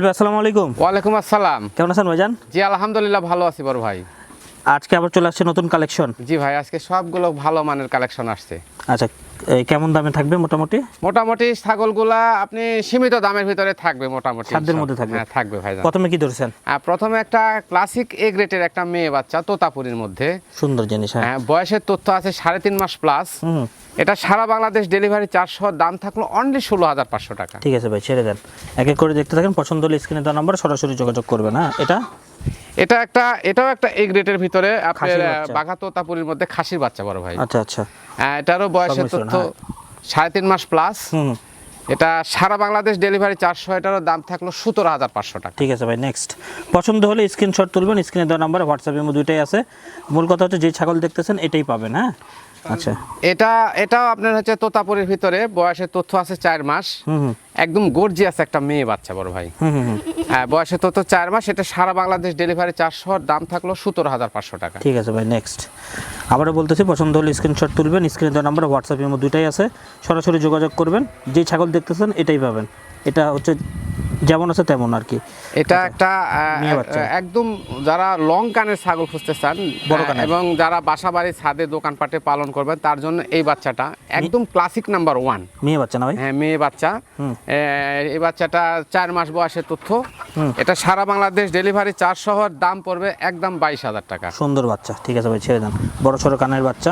আসসালামু আলাইকুম। ওয়ালাইকুম আসসালাম। কেমন আছেন ভাইজান? জি আলহামদুলিল্লাহ ভালো আছি বড় ভাই। আজকে আবার চলে আসছে নতুন কালেকশন। জি ভাই, আজকে সবগুলো ভালো মানের কালেকশন আসছে। আচ্ছা, কেমন দামে থাকবে মোটামুটি? মোটামুটি ছাগলগুলা আপনি সীমিত দামের ভিতরে থাকবে, মোটামুটি সাধ্যের মধ্যে থাকবে। হ্যাঁ থাকবে ভাইজান। প্রথমে কি ধরছেন? প্রথমে একটা ক্লাসিক এ গ্রেডের একটা মেয়ে বাচ্চা তোতাপুরীর মধ্যে। সুন্দর জিনিস। হ্যাঁ, বয়সের তথ্য আছে 3.5 মাস প্লাস। হুম, এটা সারা বাংলাদেশ ডেলিভারি 400, দাম থাকলো অনলি 16,500 টাকা। ঠিক আছে ভাই, ছেড়ে দেন। এক এক করে দেখতে থাকেন, পছন্দ হলে স্ক্রিনে দেওয়া নাম্বার সরাসরি যোগাযোগ করবেন। হ্যাঁ, এটাও একটা এ গ্রেডের ভিতরে আপনার খাসির বাচ্চা। বাঘা তোতাপুরীর মধ্যে খাসির বাচ্চা বড় ভাই। আচ্ছা আচ্ছা। এটারও বয়সের সংমিশ্রণ, তথ্য 3.5 মাস প্লাস। হুম, এটা সারা বাংলাদেশ ডেলিভারি 400, এটারও দাম থাকলো 17,500 টাকা। ঠিক আছে ভাই, নেক্সট। পছন্দ হলে স্ক্রিনশট তুলবেন, স্ক্রিনে দেওয়া নাম্বার হোয়াটসঅ্যাপে দুইটাই আছে। মূল কথা হচ্ছে যে ছাগল দেখতেছেন এটাই পাবেন। হ্যাঁ, আচ্ছা। এটাও আপনার হচ্ছে তোতাপুরীর ভিতরে, বয়সের তথ্য আছে 4 মাস। হুম, একদম গর্জিয়াস একটা মেয়ে বাচ্চা বড় ভাই। হুম, বয়সের তথ্য 4 মাস। এটা সারা বাংলাদেশ ডেলিভারি 400, দাম থাকলো 17,500 টাকা। ঠিক আছে ভাই, নেক্সট। আবারও বলতেছি, পছন্দ হলে স্ক্রিনশট তুলবেন, স্ক্রিনে দেওয়া নাম্বার হোয়াটসঅ্যাপে দুইটাই আছে, সরাসরি যোগাযোগ করবেন। যেই ছাগল দেখতেছেন এটাই পাবেন। এটা হচ্ছে যেমন আছে তেমন আর কি। এটা একটা মেয়ে বাচ্চা। একদম যারা লং কানের ছাগল খুঁজতে চান, বড় কানের। এবং যারা বাসা বাড়ি ছাদে দোকানপাটে পালন করবেন, তার জন্য এই বাচ্চাটা একদম ক্লাসিক নাম্বার 1। মেয়ে বাচ্চা না ভাই? হ্যাঁ, মেয়ে বাচ্চা। এই বাচ্চাটা 4 মাস বয়সের তথ্য। এটা সারা বাংলাদেশ ডেলিভারি 400, দাম পড়বে একদম 22,000 টাকা। সুন্দর বাচ্চা। ঠিক আছে ভাই, ছেড়ে দেন। বড় ছোট কানের বাচ্চা,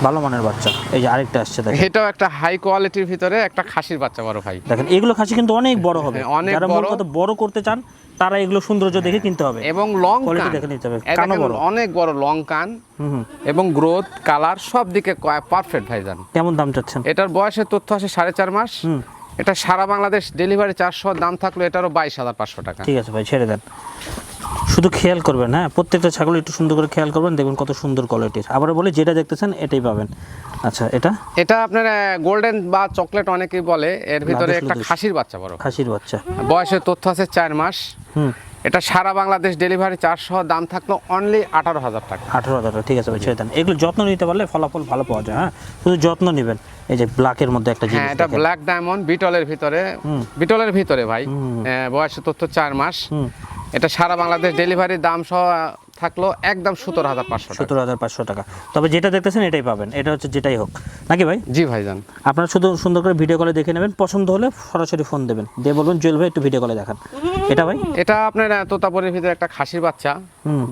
ভালো মানের বাচ্চা। এই যে আরেকটা আসছে, দেখেন। এটাও একটা হাই কোয়ালিটির ভিতরে একটা খাসির বাচ্চা বড় ভাই। দেখেন, এগুলো খাসি কিন্তু অনেক বড় হবে। হ্যাঁ, অনেক যারা বড়। মূল কথা বড় করতে চান তারা এগুলো সৌন্দর্য দেখে কিনতে হবে, এবং লং কোয়ালিটি কান দেখে নিতে হবে। এই কানও দেখেন, বড়। অনেক বড় লং কান হুম, এবং গ্রোথ কালার সব দিকে পারফেক্ট ভাইজান। কেমন দাম চাচ্ছেন? এটার বয়সের তথ্য আছে 4.5 মাস। এটা সারা বাংলাদেশ ডেলিভারি 400, দাম থাকলো এটারও 22,500 টাকা। ঠিক আছে ভাই, ছেড়ে দেন। শুধু খেয়াল করবেন, হ্যাঁ, প্রত্যেকটা ছাগল একটু সুন্দর করে খেয়াল করবেন, দেখবেন কত সুন্দর কোয়ালিটির। আবার বলি, যেটা দেখতেছেন এটাই পাবেন। আচ্ছা, এটা আপনার গোল্ডেন বা চকলেট অনেকেই বলে। এর ভিতরে লাদুস একটা লুদুস। খাসির বাচ্চা বড়। খাসির বাচ্চা। বয়সের তথ্য আছে 4 মাস। এটা সারা বাংলাদেশ ডেলিভারি 400, দাম থাকলো অনলি 18,000 টাকা। 18,000 টাকা। ঠিক আছে ভাই, ছেড়ে দেন। এগুলো যত্ন নিতে পারলে ফলাফল ভালো পাওয়া যায়। হ্যাঁ, শুধু যত্ন নেবেন। এই যে ব্ল্যাকের মধ্যে একটা জিনিস, হ্যাঁ, এটা দেখেন। ব্ল্যাক ডায়মন্ড বিটলের ভিতরে ভাই। বয়সের তথ্য 4 মাস। এটা সারা বাংলাদেশ ডেলিভারি, দাম সহ থাকলো একদম 17,500 টাকা। 17,500 টাকা। তবে যেটা দেখতেছেন এটাই পাবেন। এটা হচ্ছে যেটাই হোক নাকি ভাই? জি ভাইজান। আপনারা শুধু সুন্দর করে ভিডিও কলে দেখে নেবেন, পছন্দ হলে সরাসরি ফোন দেবেন, দিয়ে বলবেন জুয়েল ভাই একটু ভিডিও কলে দেখান। এটা ভাই? এটা আপনার তোতাপুরীর ভিতরে একটা খাসির বাচ্চা।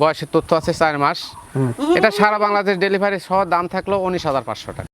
বয়সের তথ্য আছে 4 মাস। এটা সারা বাংলাদেশ ডেলিভারি সহ, দাম থাকলো 19,500 টাকা।